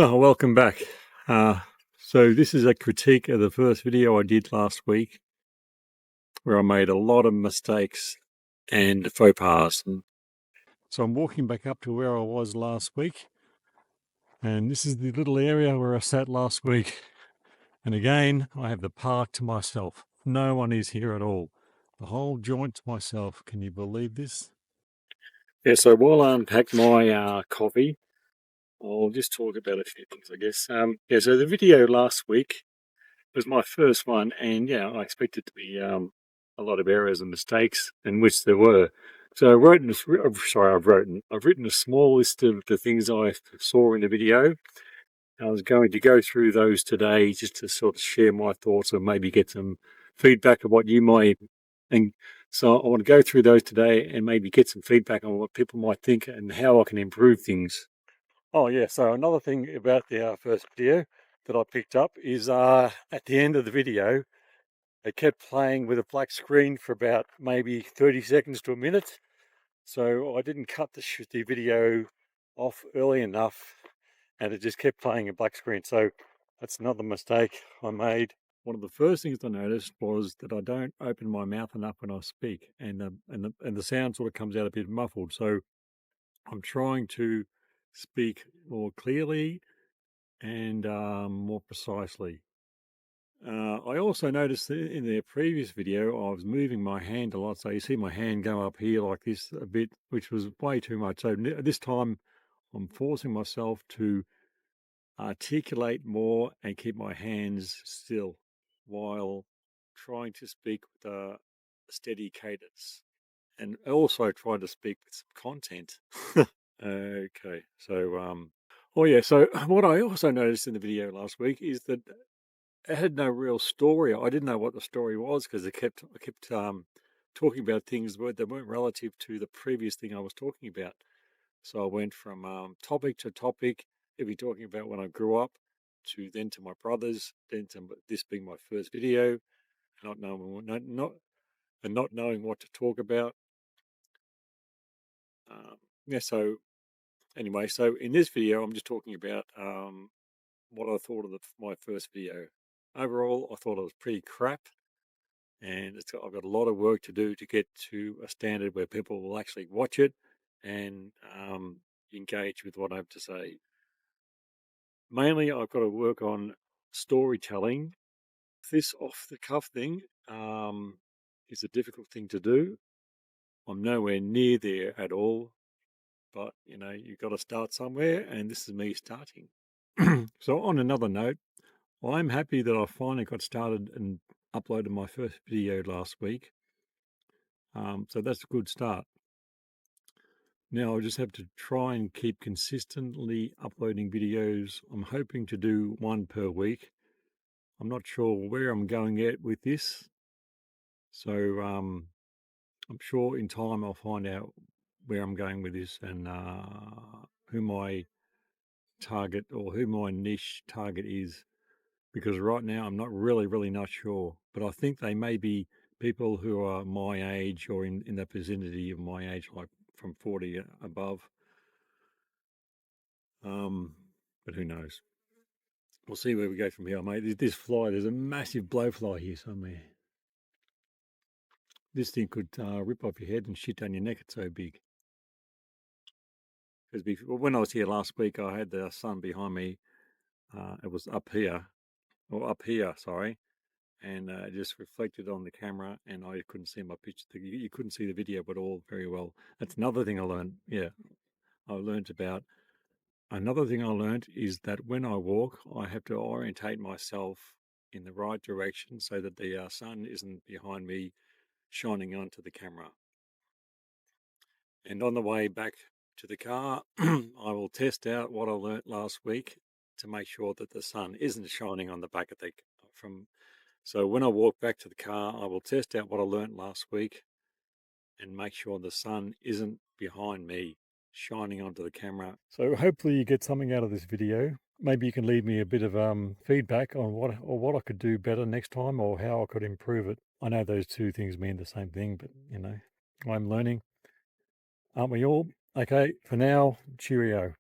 Oh, welcome back. Uh, so this is a critique of the first video I did last week, where I made a lot of mistakes and faux pas. So I'm walking back up to where I was last week, and this is the little area where I sat last week. And again, I have the park to myself. No one is here at all. The whole joint to myself. Can you believe this? Yeah, so while I unpack my coffee, I'll just talk about a few things, I guess. So the video last week was my first one, and yeah, I expected to be a lot of errors and mistakes, and which there were. So I've written a small list of the things I saw in the video. I was going to go through those today just to sort of share my thoughts or maybe get some feedback of what you might. And so I want to go through those today and maybe get some feedback on what people might think and how I can improve things. Oh yeah, so another thing about the first video that I picked up is at the end of the video, it kept playing with a black screen for about maybe 30 seconds to a minute. So I didn't cut the video off early enough, and it just kept playing a black screen. So that's another mistake I made. One of the first things I noticed was that I don't open my mouth enough when I speak, and the sound sort of comes out a bit muffled. So I'm trying to speak more clearly and more precisely. I also noticed that in the previous video, I was moving my hand a lot. So you see my hand go up here like this a bit, which was way too much. So this time I'm forcing myself to articulate more and keep my hands still while trying to speak with a steady cadence and also try to speak with some content. Okay, oh yeah, so what I also noticed in the video last week is that it had no real story. I didn't know what the story was because I kept talking about things that weren't relative to the previous thing I was talking about. So I went from topic to topic, every talking about when I grew up, to my brothers, then to this being my first video, not knowing not knowing what to talk about. Yeah. So anyway, so in this video, I'm just talking about what I thought of my first video. Overall, I thought it was pretty crap, and I've got a lot of work to do to get to a standard where people will actually watch it and engage with what I have to say. Mainly, I've got to work on storytelling. This off the cuff thing is a difficult thing to do. I'm nowhere near there at all, but you've got to start somewhere, and this is me starting. So, on another note, I'm happy that I finally got started and uploaded my first video last week. So that's a good start. Now I just have to try and keep consistently uploading videos. I'm hoping to do one per week. I'm not sure where I'm going at with this. So I'm sure in time I'll find out where I'm going with this and who my target or who my niche target is. Because right now I'm not really not sure. But I think they may be people who are my age or in the vicinity of my age, like from 40 above. But who knows? We'll see where we go from here, mate. This fly, there's a massive blowfly here somewhere. This thing could rip off your head and shit down your neck. It's so big. Because when I was here last week, I had the sun behind me. It was up here, sorry, and it just reflected on the camera, and I couldn't see my picture. You couldn't see the video at all very well. That's another thing I learned. Yeah, I learned about. Another thing I learned is that when I walk, I have to orientate myself in the right direction so that the sun isn't behind me shining onto the camera. And on the way back to the car, I will test out what I learnt last week to make sure that the sun isn't shining on the back of So when I walk back to the car, I will test out what I learnt last week and make sure the sun isn't behind me shining onto the camera. So hopefully you get something out of this video. Maybe you can leave me a bit of feedback on what I could do better next time or how I could improve it. I know those two things mean the same thing, but I'm learning. Aren't we all? Okay, for now, cheerio.